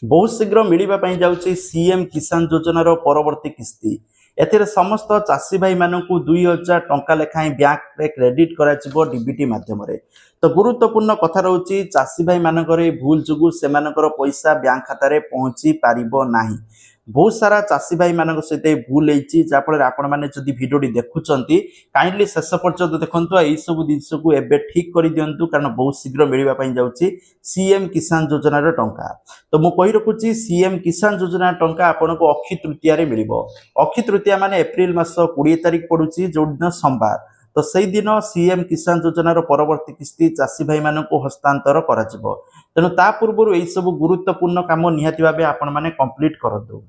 बहुत शीघ्र मिलवाई जाऊँगी सीएम किसान योजनार परवर्ती किस्ती एथिरे समस्त चाषी भाई मानक 2000 टंका लेखाएं बैंक रे क्रेडिट करा डीबीटी माध्यम तो गुरुत्वपूर्ण कथा रोचे चाषी भाई मानक भूल जोगु से पैसा बैंक खाता पहुँची पारिबो नाही। बहुत सारा चाषी भाई मान सहित भूल होती जहाँफल आपण मैंने भिडियो देखुं काइंडली शेष पर्यंत देखु यही सब जिनस को एबे ठीक कर दिंतु कारण बहुत शीघ्र मिलवाई जाऊँगी सीएम किसान योजनार टंका। तो मुझे कही रखुची सीएम किसान योजना टंका आपन को अक्षी तृतीय मिल। अक्षी तृतीया मान एप्रिल मास 20 तारिख पड़ुची जो दिन सोमवार। तो सही दिन सीएम किसान योजनार परवर्ती किस्ती चाषी भाई मान हस्तांतर कर तेणु ता पूर्व यही सब गुरुत्वपूर्ण काम निहाती भाव आपण मैंने कंप्लीट करतु।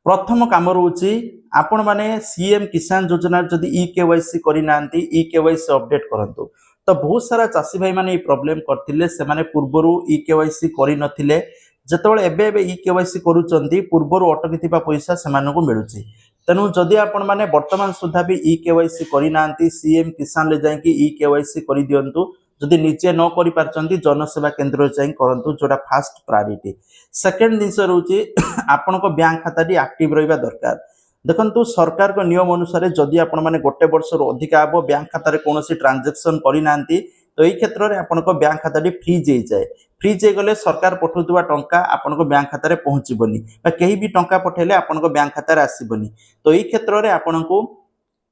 प्रथम कम रोचे आपण मैंने सीएम किसान योजना जदि केवाईसी करना केवाईसी अपडेट करंतु। तो बहुत सारा चाषी भाई मैंने प्रॉब्लम करथिले से माने पूर्वर केवाईसी करि नथिले जेतेबेले एबे केवाईसी करूचंती पूर्वर अटकी पैसा से मिलुची। तेणु जदि आपण मैंने वर्तमान सुधा भी केवाईसी करना सीएम किसान ले जाइए केवाईसी कर दिंतु। जदि निजे न करि पारचंती जनसेवा केन्द्र जाई करंतु जोटा फास्ट प्रायोरिटी। सेकेंड जिनस रोचे आपण को बैंक खाता एक्टिव रहिबा दरकार। देखंतु सरकार को नियम अनुसार जदि आपण माने गोटे वर्ष अधिक हम बैंक खाता कौन ट्रांजेक्शन करना तो यही क्षेत्र में आपण को बैंक खाता फ्रीज हो जाए। फ्रीज हो गले सरकार पठाउवा टंका आपण को बैंक खाता पहुँचबनी कहीं भी टंका पठेले आपण को बैंक खाता आसबनी। तो यही क्षेत्र में आपण को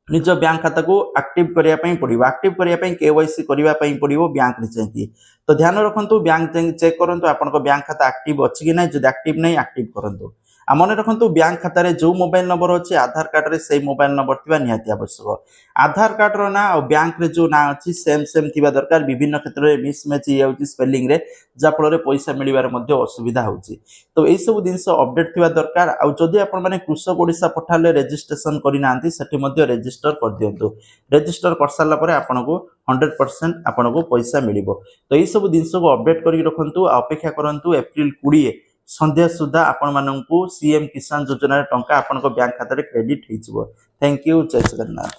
निज बैंक खाता को एक्टिव करने पड़ो। एक्टिव करने केवाईसी करने पड़ो बैंक जाइए। तो ध्यान रखु बैंक चेक करूँ आपण को बैंक खाता एक्टिव अच्छी कि ना जब एक्टिव नहीं एक्टिव करूँ। आ मन रखु बैंक खाता रे जो मोबाइल नंबर अच्छे आधार कार्ड रे से मोबाइल नंबर थी निहाती आवश्यक। आधार कार्ड रो ना और बैंक रे जो ना अच्छी सेम सेम थी दरकार। विभिन्न क्षेत्र में मिसमैच हो स्पेलिंग रे जाफल पैसा मिलबार असुविधा होची। तो यही सब जिनस अपडेट थी दरकार। आउ जदि आपण माने कृषक ओडिशा पोर्टल रजिस्ट्रेशन करना सेठी रजिस्टर कर दिंतु। रजिस्टर कर सारा पर आपन को 100% आपन को पैसा मिल। तो यही सब जिनस को अपडेट करके रखु। अपेक्षा करंतु एप्रिल 20 संध्या सुधा आपण मानू सीएम किसान योजना टंका आपण को बैंक खाता क्रेडिट हो। Thank you. जय जगन्नाथ।